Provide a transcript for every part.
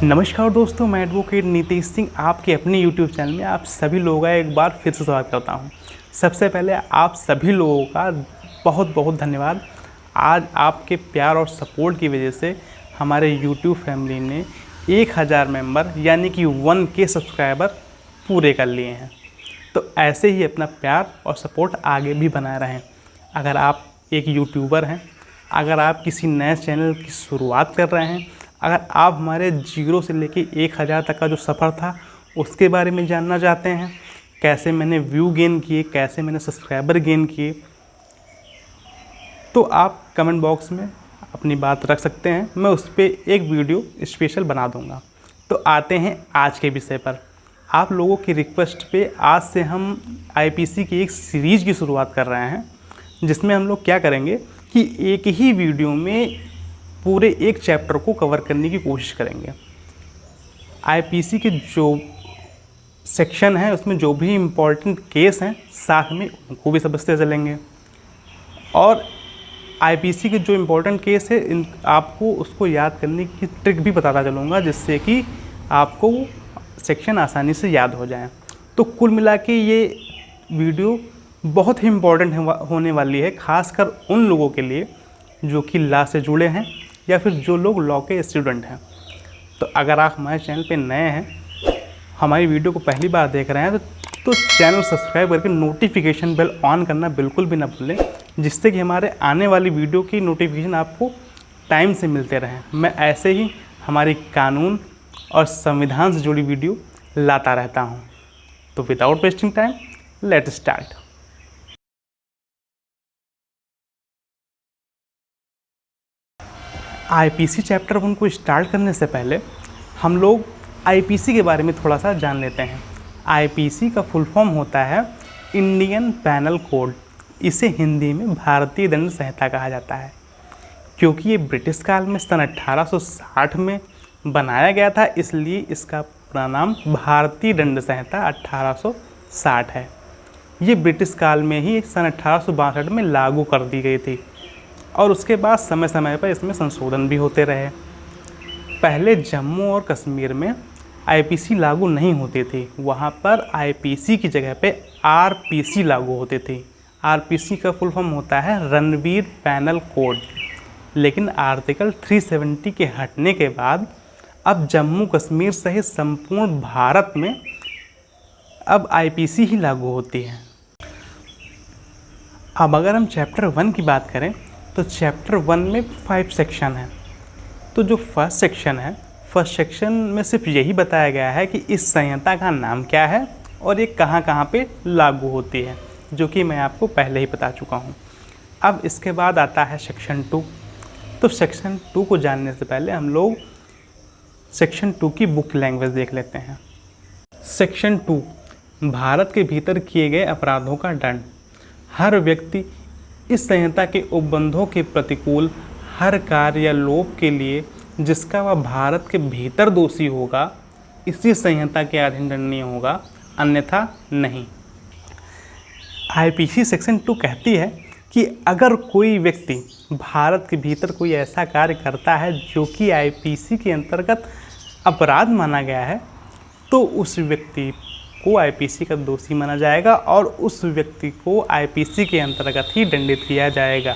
नमस्कार दोस्तों, मैं एडवोकेट नीतीश सिंह आपके अपने YouTube चैनल में आप सभी लोगों का एक बार फिर से स्वागत करता हूं। सबसे पहले आप सभी लोगों का बहुत बहुत धन्यवाद। आज आपके प्यार और सपोर्ट की वजह से हमारे YouTube फैमिली ने 1000 मेंबर यानी कि 1K सब्सक्राइबर पूरे कर लिए हैं। तो ऐसे ही अपना प्यार और सपोर्ट आगे भी बनाए रहें। अगर आप एक यूट्यूबर हैं, अगर आप किसी नए चैनल की शुरुआत कर रहे हैं, अगर आप हमारे 0 से लेके 1000 तक का जो सफ़र था उसके बारे में जानना चाहते हैं, कैसे मैंने व्यू गेन किए, कैसे मैंने सब्सक्राइबर गेन किए, तो आप कमेंट बॉक्स में अपनी बात रख सकते हैं। मैं उस पर एक वीडियो स्पेशल बना दूंगा। तो आते हैं आज के विषय पर। आप लोगों की रिक्वेस्ट पे आज से हम आईपीसी की एक सीरीज़ की शुरुआत कर रहे हैं, जिसमें हम लोग क्या करेंगे कि एक ही वीडियो में पूरे एक चैप्टर को कवर करने की कोशिश करेंगे। आईपीसी के जो सेक्शन है उसमें जो भी इम्पोर्टेंट केस हैं साथ में उनको भी समझते चलेंगे, और आईपीसी के जो इम्पोर्टेंट केस है आपको उसको याद करने की ट्रिक भी बताता चलूँगा, जिससे कि आपको सेक्शन आसानी से याद हो जाए। तो कुल मिला के ये वीडियो बहुत ही इम्पोर्टेंट होने वाली है, खासकर उन लोगों के लिए जो कि लॉ से जुड़े हैं या फिर जो लोग लॉ के स्टूडेंट हैं। तो अगर आप हमारे चैनल पे नए हैं, हमारी वीडियो को पहली बार देख रहे हैं, तो चैनल सब्सक्राइब करके नोटिफिकेशन बेल ऑन करना बिल्कुल भी ना भूलें, जिससे कि हमारे आने वाली वीडियो की नोटिफिकेशन आपको टाइम से मिलते रहें। मैं ऐसे ही हमारी कानून और संविधान से जुड़ी वीडियो लाता रहता हूँ। तो without wasting time, let's start. IPC chapter 1 को स्टार्ट करने से पहले हम लोग आईपीसी के बारे में थोड़ा सा जान लेते हैं। आईपीसी का फुल फॉर्म होता है इंडियन पैनल कोड। इसे हिंदी में भारतीय दंड संहिता कहा जाता है, क्योंकि ये ब्रिटिश काल में सन 1860 में बनाया गया था, इसलिए इसका पूरा नाम भारतीय दंड संहिता 1860 है। ये ब्रिटिश काल में ही सन 1862 में लागू कर दी गई थी, और उसके बाद समय समय पर इसमें संशोधन भी होते रहे। पहले जम्मू और कश्मीर में आईपीसी लागू नहीं होती थी, वहाँ पर आईपीसी की जगह पे आरपीसी लागू होती थी। आरपीसी का फुल फॉर्म होता है रणवीर पैनल कोड। लेकिन आर्टिकल 370 के हटने के बाद अब जम्मू कश्मीर सहित संपूर्ण भारत में अब आईपीसी ही लागू होती है। अब अगर हम चैप्टर 1 की बात करें तो चैप्टर 1 में 5 सेक्शन हैं। तो जो फर्स्ट सेक्शन में सिर्फ यही बताया गया है कि इस संहिता का नाम क्या है और ये कहाँ कहाँ पे लागू होती है, जो कि मैं आपको पहले ही बता चुका हूँ। अब इसके बाद आता है सेक्शन 2। तो सेक्शन 2 को जानने से पहले हम लोग सेक्शन 2 की बुक लैंग्वेज देख लेते हैं। सेक्शन 2, भारत के भीतर किए गए अपराधों का दंड। हर व्यक्ति इस संहिता के उपबंधों के प्रतिकूल हर कार्य या लोप के लिए जिसका वह भारत के भीतर दोषी होगा, इसी संहिता के अधीन दंडनीय होगा, अन्यथा नहीं। आईपीसी सेक्शन 2 कहती है कि अगर कोई व्यक्ति भारत के भीतर कोई ऐसा कार्य करता है जो कि आईपीसी के अंतर्गत अपराध माना गया है, तो उस व्यक्ति को आईपीसी का दोषी माना जाएगा और उस व्यक्ति को आईपीसी के अंतर्गत ही दंडित किया जाएगा।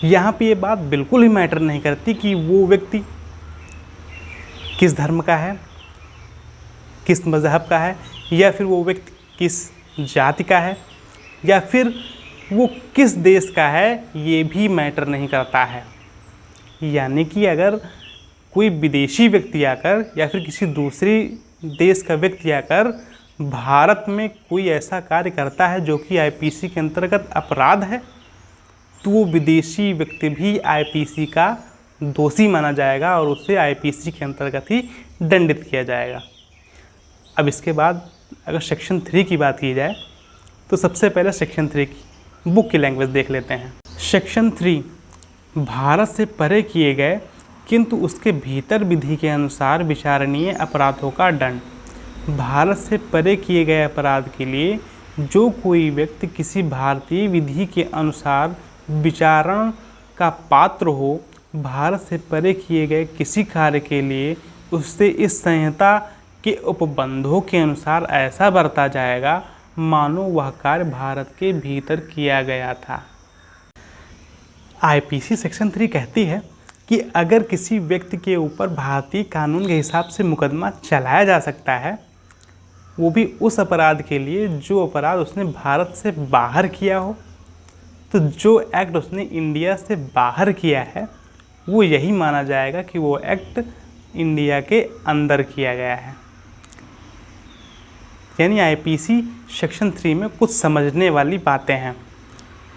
यहाँ पे ये बात बिल्कुल ही मैटर नहीं करती कि वो व्यक्ति किस धर्म का है, किस मज़हब का है, या फिर वो व्यक्ति किस जाति का है, या फिर वो किस देश का है, ये भी मैटर नहीं करता है। यानी कि अगर कोई विदेशी व्यक्ति आकर या फिर किसी दूसरी देश का व्यक्ति आकर भारत में कोई ऐसा कार्य करता है जो कि आईपीसी के अंतर्गत अपराध है, तो वो विदेशी व्यक्ति भी आईपीसी का दोषी माना जाएगा और उसे आईपीसी के अंतर्गत ही दंडित किया जाएगा। अब इसके बाद अगर सेक्शन 3 की बात की जाए तो सबसे पहले सेक्शन 3 की बुक की लैंग्वेज देख लेते हैं। सेक्शन 3, भारत से परे किए गए किंतु उसके भीतर विधि के अनुसार विचारणीय अपराधों का दंड। भारत से परे किए गए अपराध के लिए जो कोई व्यक्ति किसी भारतीय विधि के अनुसार विचारण का पात्र हो, भारत से परे किए गए किसी कार्य के लिए उससे इस संहिता के उपबंधों के अनुसार ऐसा बरता जाएगा मानो वह कार्य भारत के भीतर किया गया था। आईपीसी सेक्शन 3 कहती है कि अगर किसी व्यक्ति के ऊपर भारतीय कानून के हिसाब से मुकदमा चलाया जा सकता है, वो भी उस अपराध के लिए जो अपराध उसने भारत से बाहर किया हो, तो जो एक्ट उसने इंडिया से बाहर किया है वो यही माना जाएगा कि वो एक्ट इंडिया के अंदर किया गया है। यानी आईपीसी सेक्शन 3 में कुछ समझने वाली बातें हैं।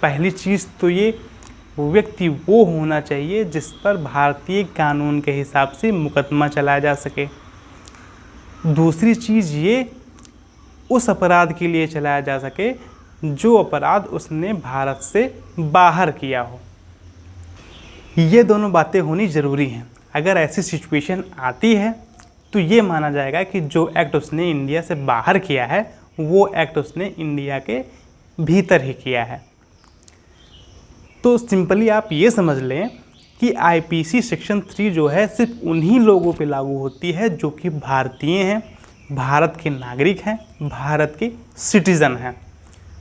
पहली चीज़ तो ये, व्यक्ति वो होना चाहिए जिस पर भारतीय कानून के हिसाब से मुकदमा चलाया जा सके। दूसरी चीज़ ये, उस अपराध के लिए चलाया जा सके जो अपराध उसने भारत से बाहर किया हो। ये दोनों बातें होनी ज़रूरी हैं। अगर ऐसी सिचुएशन आती है तो ये माना जाएगा कि जो एक्ट उसने इंडिया से बाहर किया है वो एक्ट उसने इंडिया के भीतर ही किया है। तो सिंपली आप ये समझ लें कि आईपीसी सेक्शन 3 जो है सिर्फ उन्हीं लोगों पे लागू होती है जो कि भारतीय हैं, भारत के नागरिक हैं, भारत के सिटीज़न हैं।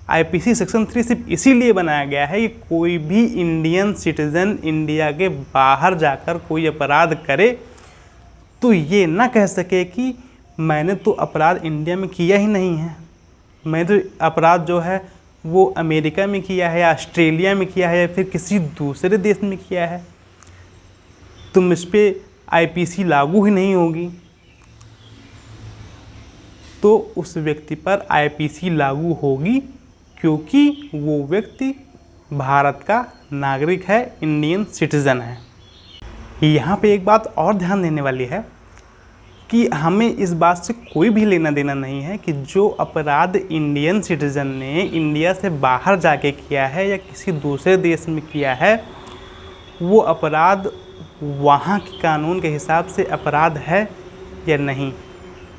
आईपीसी सेक्शन 3 सिर्फ इसीलिए बनाया गया है कि कोई भी इंडियन सिटीज़न इंडिया के बाहर जाकर कोई अपराध करे तो ये ना कह सके कि मैंने तो अपराध इंडिया में किया ही नहीं है, मैं तो अपराध जो है वो अमेरिका में किया है या ऑस्ट्रेलिया में किया है या फिर किसी दूसरे देश में किया है, तुम इस पर आईपीसी लागू ही नहीं होगी। तो उस व्यक्ति पर आईपीसी लागू होगी क्योंकि वो व्यक्ति भारत का नागरिक है, इंडियन सिटीज़न है। यहाँ पे एक बात और ध्यान देने वाली है कि हमें इस बात से कोई भी लेना देना नहीं है कि जो अपराध इंडियन सिटीज़न ने इंडिया से बाहर जाके किया है या किसी दूसरे देश में किया है वो अपराध वहाँ के कानून के हिसाब से अपराध है या नहीं,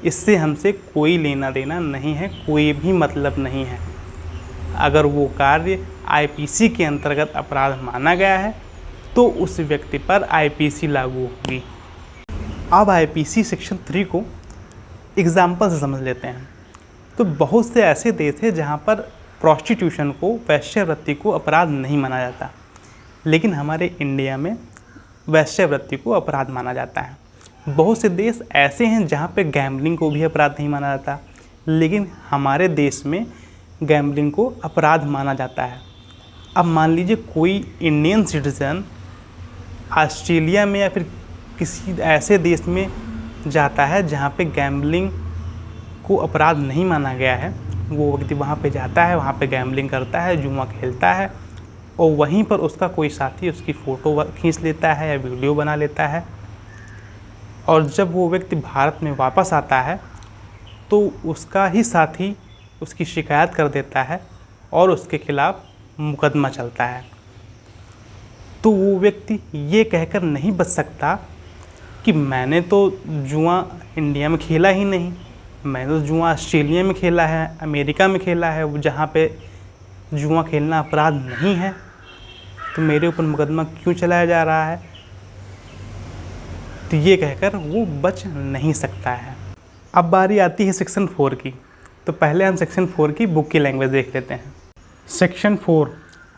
इससे हमसे कोई लेना देना नहीं है, कोई भी मतलब नहीं है। अगर वो कार्य आईपीसी के अंतर्गत अपराध माना गया है तो उस व्यक्ति पर आईपीसी लागू होगी। अब आईपीसी सेक्शन 3 को एग्जाम्पल से समझ लेते हैं। तो बहुत से ऐसे देश हैं जहाँ पर प्रोस्टिट्यूशन को, वैश्यावृत्ति को अपराध नहीं माना जाता, लेकिन हमारे इंडिया में वैश्यावृत्ति को अपराध माना जाता है। बहुत से देश ऐसे हैं जहाँ पे गैम्बलिंग को भी अपराध नहीं माना जाता, लेकिन हमारे देश में गैम्बलिंग को अपराध माना जाता है। अब मान लीजिए कोई इंडियन सिटीज़न ऑस्ट्रेलिया में या फिर किसी ऐसे देश में जाता है जहाँ पे गैम्बलिंग को अपराध नहीं माना गया है, वो व्यक्ति वहाँ पे जाता है, वहाँ पे गैम्बलिंग करता है, जुआ खेलता है और वहीं पर उसका कोई साथी उसकी फ़ोटो खींच लेता है या वीडियो बना लेता है, और जब वो व्यक्ति भारत में वापस आता है तो उसका ही साथी उसकी शिकायत कर देता है और उसके खिलाफ़ मुकदमा चलता है। तो वो व्यक्ति ये कहकर नहीं बच सकता कि मैंने तो जुआ इंडिया में खेला ही नहीं, मैंने तो जुआ ऑस्ट्रेलिया में खेला है, अमेरिका में खेला है, जहाँ पे जुआ खेलना अपराध नहीं है, तो मेरे ऊपर मुकदमा क्यों चलाया जा रहा है। तो ये कहकर वो बच नहीं सकता है। अब बारी आती है सेक्शन 4 की। तो पहले हम सेक्शन 4 की बुक की लैंग्वेज देख लेते हैं। सेक्शन 4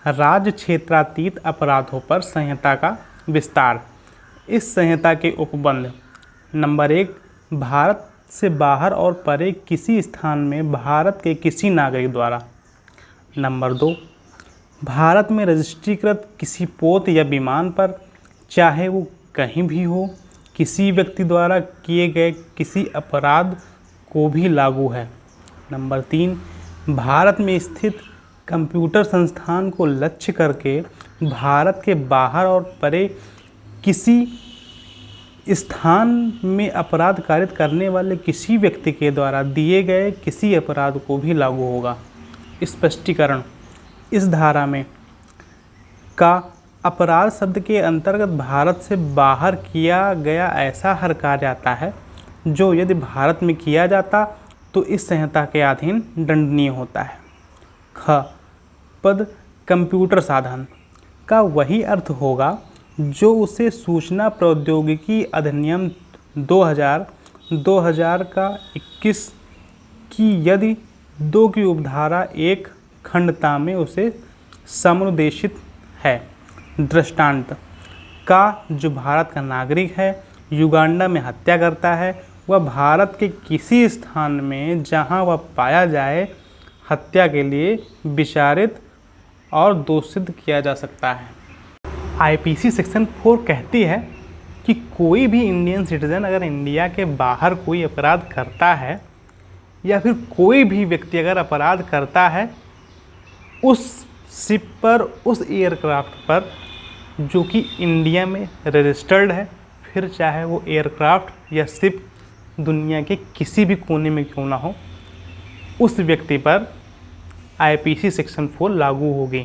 राज्य क्षेत्रातीत अपराधों पर संहिता का विस्तार। इस संहिता के उपबंध: नंबर 1, भारत से बाहर और परे किसी स्थान में भारत के किसी नागरिक द्वारा। नंबर 2, भारत में रजिस्ट्रीकृत किसी पोत या विमान पर, चाहे वो कहीं भी हो, किसी व्यक्ति द्वारा किए गए किसी अपराध को भी लागू है। नंबर 3, भारत में स्थित कंप्यूटर संस्थान को लक्ष्य करके भारत के बाहर और परे किसी स्थान में अपराध कारित करने वाले किसी व्यक्ति के द्वारा दिए गए किसी अपराध को भी लागू होगा। स्पष्टीकरण: इस धारा में का अपराध शब्द के अंतर्गत भारत से बाहर किया गया ऐसा हर कार्य आता है जो यदि भारत में किया जाता तो इस संहिता के अधीन दंडनीय होता है। ख पद कंप्यूटर साधन का वही अर्थ होगा जो उसे सूचना प्रौद्योगिकी अधिनियम 2000 का 21 की यदि 2 की उपधारा एक खंडता में उसे समुद्देशित है। दृष्टांत का जो भारत का नागरिक है युगांडा में हत्या करता है, वह भारत के किसी स्थान में जहां वह पाया जाए हत्या के लिए विचारित और दोषित किया जा सकता है। आईपीसी सेक्शन 4 कहती है कि कोई भी इंडियन सिटीजन अगर इंडिया के बाहर कोई अपराध करता है या फिर कोई भी व्यक्ति अगर अपराध करता है उस शिप पर, उस एयरक्राफ्ट पर जो कि इंडिया में रजिस्टर्ड है, फिर चाहे वो एयरक्राफ्ट या शिप दुनिया के किसी भी कोने में क्यों ना हो, उस व्यक्ति पर आईपीसी सेक्शन 4 लागू होगी।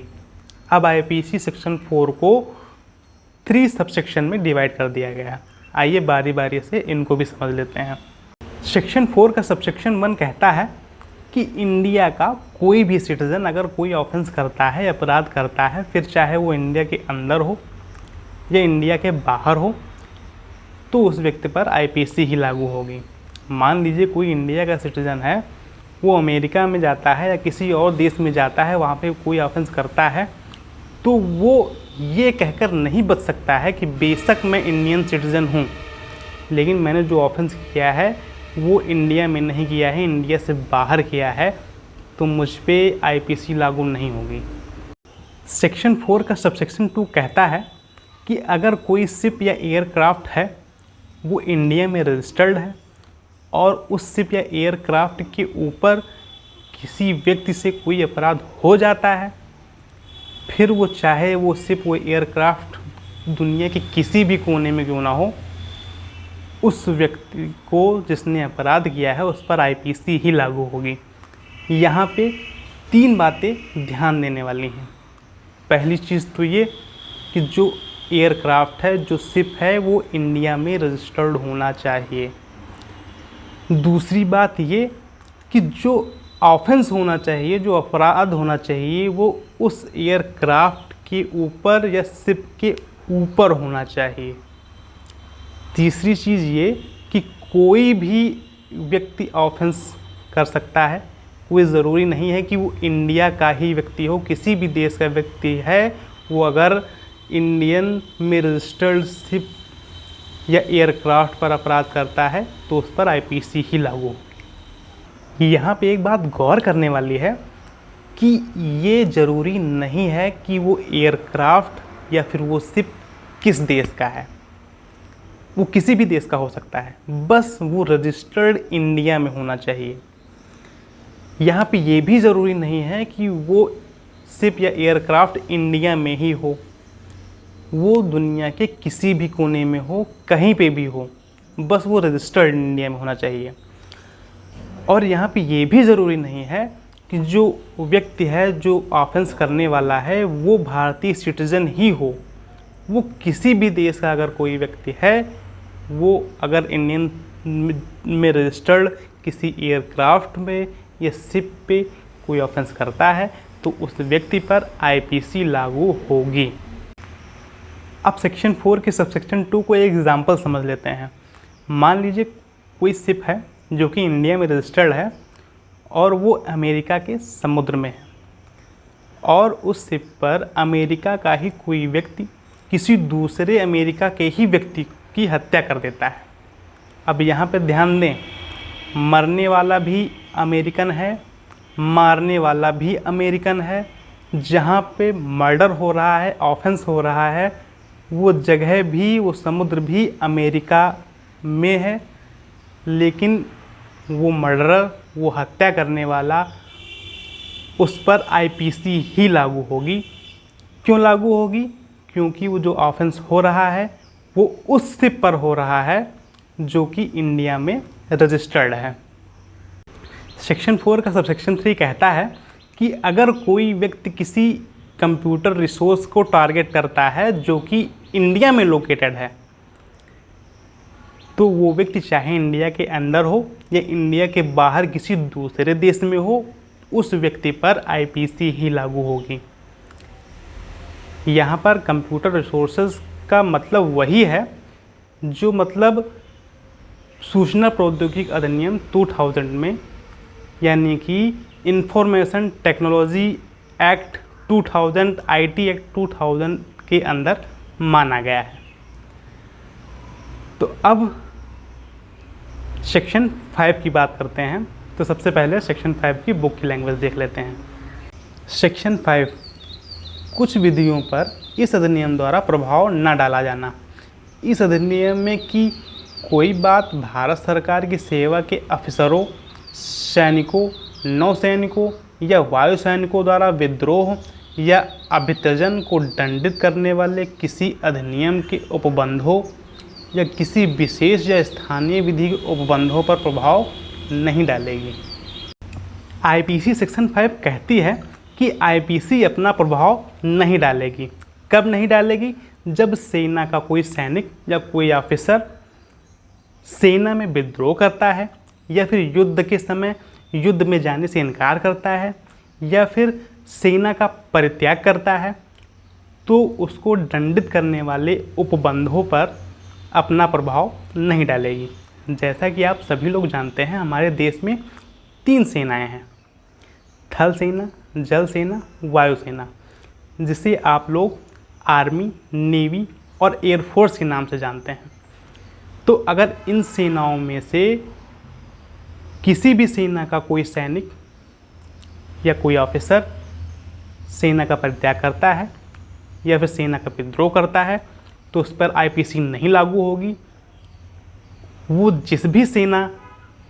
अब आईपीसी सेक्शन 4 को 3 सबसेक्शन में डिवाइड कर दिया गया है। आइए बारी बारी से इनको भी समझ लेते हैं। सेक्शन 4 का सबसेक्शन 1 कहता है कि इंडिया का कोई भी सिटीज़न अगर कोई ऑफेंस करता है, अपराध करता है, फिर चाहे वो इंडिया के अंदर हो या इंडिया के बाहर हो, तो उस व्यक्ति पर आईपीसी ही लागू होगी। मान लीजिए कोई इंडिया का सिटीज़न है, वो अमेरिका में जाता है या किसी और देश में जाता है, वहाँ पे कोई ऑफेंस करता है, तो वो ये कहकर नहीं बच सकता है कि बेशक मैं इंडियन सिटीज़न हूँ लेकिन मैंने जो ऑफेंस किया है वो इंडिया में नहीं किया है, इंडिया से बाहर किया है, तो मुझ पे आईपीसी लागू नहीं होगी। सेक्शन 4 का सबसेक्शन 2 कहता है कि अगर कोई शिप या एयरक्राफ्ट है वो इंडिया में रजिस्टर्ड है और उस शिप या एयरक्राफ्ट के ऊपर किसी व्यक्ति से कोई अपराध हो जाता है, फिर वो चाहे वो शिप वो एयरक्राफ्ट दुनिया के किसी भी कोने में क्यों ना हो, उस व्यक्ति को जिसने अपराध किया है उस पर आईपीसी ही लागू होगी। यहाँ पे 3 बातें ध्यान देने वाली हैं। पहली चीज़ तो ये कि जो एयरक्राफ्ट है, जो शिप है, वो इंडिया में रजिस्टर्ड होना चाहिए। दूसरी बात ये कि जो ऑफेंस होना चाहिए, जो अपराध होना चाहिए, वो उस एयरक्राफ्ट के ऊपर या शिप के ऊपर होना चाहिए। तीसरी चीज़ ये कि कोई भी व्यक्ति ऑफेंस कर सकता है, कोई ज़रूरी नहीं है कि वो इंडिया का ही व्यक्ति हो, किसी भी देश का व्यक्ति है, वो अगर इंडियन में रजिस्टर्ड शिप या एयरक्राफ्ट पर अपराध करता है तो उस पर आईपीसी ही लागू होगी। यहाँ पे एक बात गौर करने वाली है कि ये ज़रूरी नहीं है कि वो एयरक्राफ्ट या फिर वो शिप किस देश का है, वो किसी भी देश का हो सकता है, बस वो रजिस्टर्ड इंडिया में होना चाहिए। यहाँ पे ये भी ज़रूरी नहीं है कि वो शिप या एयरक्राफ्ट इंडिया में ही हो, वो दुनिया के किसी भी कोने में हो, कहीं पे भी हो, बस वो रजिस्टर्ड इंडिया में होना चाहिए। और यहाँ पे ये भी ज़रूरी नहीं है कि जो व्यक्ति है, जो ऑफेंस करने वाला है, वो भारतीय सिटीज़न ही हो। वो किसी भी देश का अगर कोई व्यक्ति है, वो अगर इंडियन में रजिस्टर्ड किसी एयरक्राफ्ट में या शिप पे कोई ऑफेंस करता है तो उस व्यक्ति पर आईपीसी लागू होगी। अब सेक्शन 4 के सबसेक्शन 2 को एक एग्जांपल समझ लेते हैं। मान लीजिए कोई शिप है जो कि इंडिया में रजिस्टर्ड है और वो अमेरिका के समुद्र में है और उस शिप पर अमेरिका का ही कोई व्यक्ति किसी दूसरे अमेरिका के ही व्यक्ति की हत्या कर देता है। अब यहाँ पे ध्यान दें, मरने वाला भी अमेरिकन है, मारने वाला भी अमेरिकन है। जहाँ पे मर्डर हो रहा है, ऑफेंस हो रहा है, वो जगह भी, वो समुद्र भी अमेरिका में है, लेकिन वो मर्डरर, वो हत्या करने वाला, उस पर आईपीसी ही लागू होगी। क्यों लागू होगी? क्योंकि वो जो ऑफेंस हो रहा है वो उस शिप पर हो रहा है जो कि इंडिया में रजिस्टर्ड है। सेक्शन 4 का सबसेक्शन 3 कहता है कि अगर कोई व्यक्ति किसी कंप्यूटर रिसोर्स को टारगेट करता है जो कि इंडिया में लोकेटेड है, तो वो व्यक्ति चाहे इंडिया के अंदर हो या इंडिया के बाहर किसी दूसरे देश में हो, उस व्यक्ति पर आईपीसी ही लागू होगी। यहाँ पर कंप्यूटर रिसोर्सेज का मतलब वही है जो मतलब सूचना प्रौद्योगिकी अधिनियम 2000 में, यानी कि information technology act 2000, IT act 2000 के अंदर माना गया है। तो अब सेक्शन 5 की बात करते हैं। तो सबसे पहले सेक्शन 5 की बुक की लैंग्वेज देख लेते हैं। सेक्शन 5, कुछ विधियों पर इस अधिनियम द्वारा प्रभाव न डाला जाना। इस अधिनियम में की कोई बात भारत सरकार की सेवा के अफसरों, सैनिकों, नौसैनिकों या वायु सैनिकों द्वारा विद्रोह या अभित्यजन को दंडित करने वाले किसी अधिनियम के उपबंधों या किसी विशेष या स्थानीय विधि के उपबंधों पर प्रभाव नहीं डालेगी। IPC सेक्शन 5 कहती है कि IPC अपना प्रभाव नहीं डालेगी। कब नहीं डालेगी? जब सेना का कोई सैनिक या कोई ऑफिसर सेना में विद्रोह करता है, या फिर युद्ध के समय युद्ध में जाने से इनकार करता है, या फिर सेना का परित्याग करता है, तो उसको दंडित करने वाले उपबंधों पर अपना प्रभाव नहीं डालेगी। जैसा कि आप सभी लोग जानते हैं, हमारे देश में 3 सेनाएं हैं, थल सेना, जल सेना, वायु सेना, जिसे आप लोग आर्मी, नेवी और एयरफोर्स के नाम से जानते हैं। तो अगर इन सेनाओं में से किसी भी सेना का कोई सैनिक या कोई ऑफिसर सेना का परित्याग करता है या फिर सेना का विद्रोह करता है, तो उस पर IPC नहीं लागू होगी। वो जिस भी सेना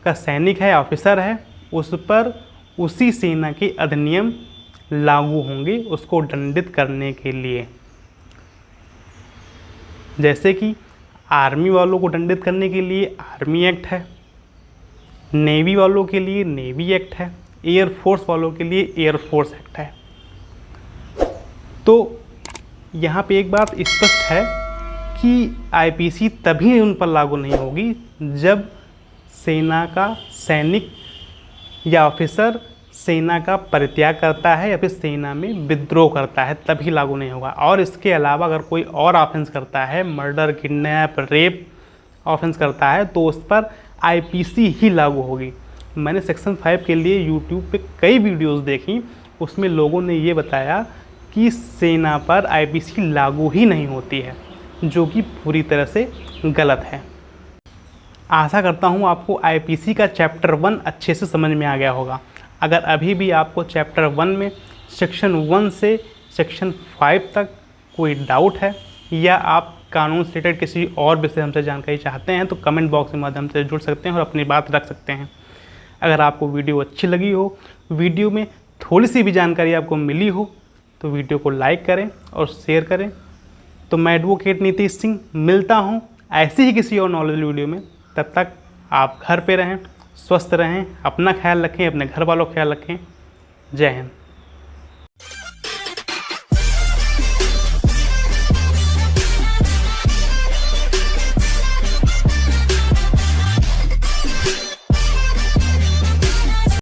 का सैनिक है, ऑफिसर है, उस पर उसी सेना के अधिनियम लागू होंगे उसको दंडित करने के लिए। जैसे कि आर्मी वालों को दंडित करने के लिए आर्मी एक्ट है, नेवी वालों के लिए नेवी एक्ट है, एयरफोर्स वालों के लिए एयरफोर्स एक्ट है। तो यहाँ पे एक बात स्पष्ट है कि IPC तभी उन पर लागू नहीं होगी जब सेना का सैनिक या ऑफिसर सेना का परित्याग करता है या फिर सेना में विद्रोह करता है, तभी लागू नहीं होगा। और इसके अलावा अगर कोई और ऑफेंस करता है, मर्डर, किडनैप, रेप ऑफेंस करता है, तो उस पर IPC ही लागू होगी। मैंने सेक्शन 5 के लिए यूट्यूब पे कई वीडियोस देखी, उसमें लोगों ने ये बताया कि सेना पर IPC लागू ही नहीं होती है, जो कि पूरी तरह से गलत है। आशा करता हूँ आपको IPC का चैप्टर 1 अच्छे से समझ में आ गया होगा। अगर अभी भी आपको चैप्टर 1 में सेक्शन 1 से सेक्शन 5 तक कोई डाउट है, या आप कानून से रिलेटेड किसी और विषय हमसे जानकारी चाहते हैं, तो कमेंट बॉक्स के माध्यम से जुड़ सकते हैं और अपनी बात रख सकते हैं। अगर आपको वीडियो अच्छी लगी हो, वीडियो में थोड़ी सी भी जानकारी आपको मिली हो, तो वीडियो को लाइक करें और शेयर करें। तो मैं एडवोकेट नीतीश सिंह मिलता हूँ ऐसे ही किसी और नॉलेज वीडियो में। तब तक आप घर पे रहें, स्वस्थ रहें, अपना ख्याल रखें, अपने घर वालों का ख्याल रखें। जय हिंद।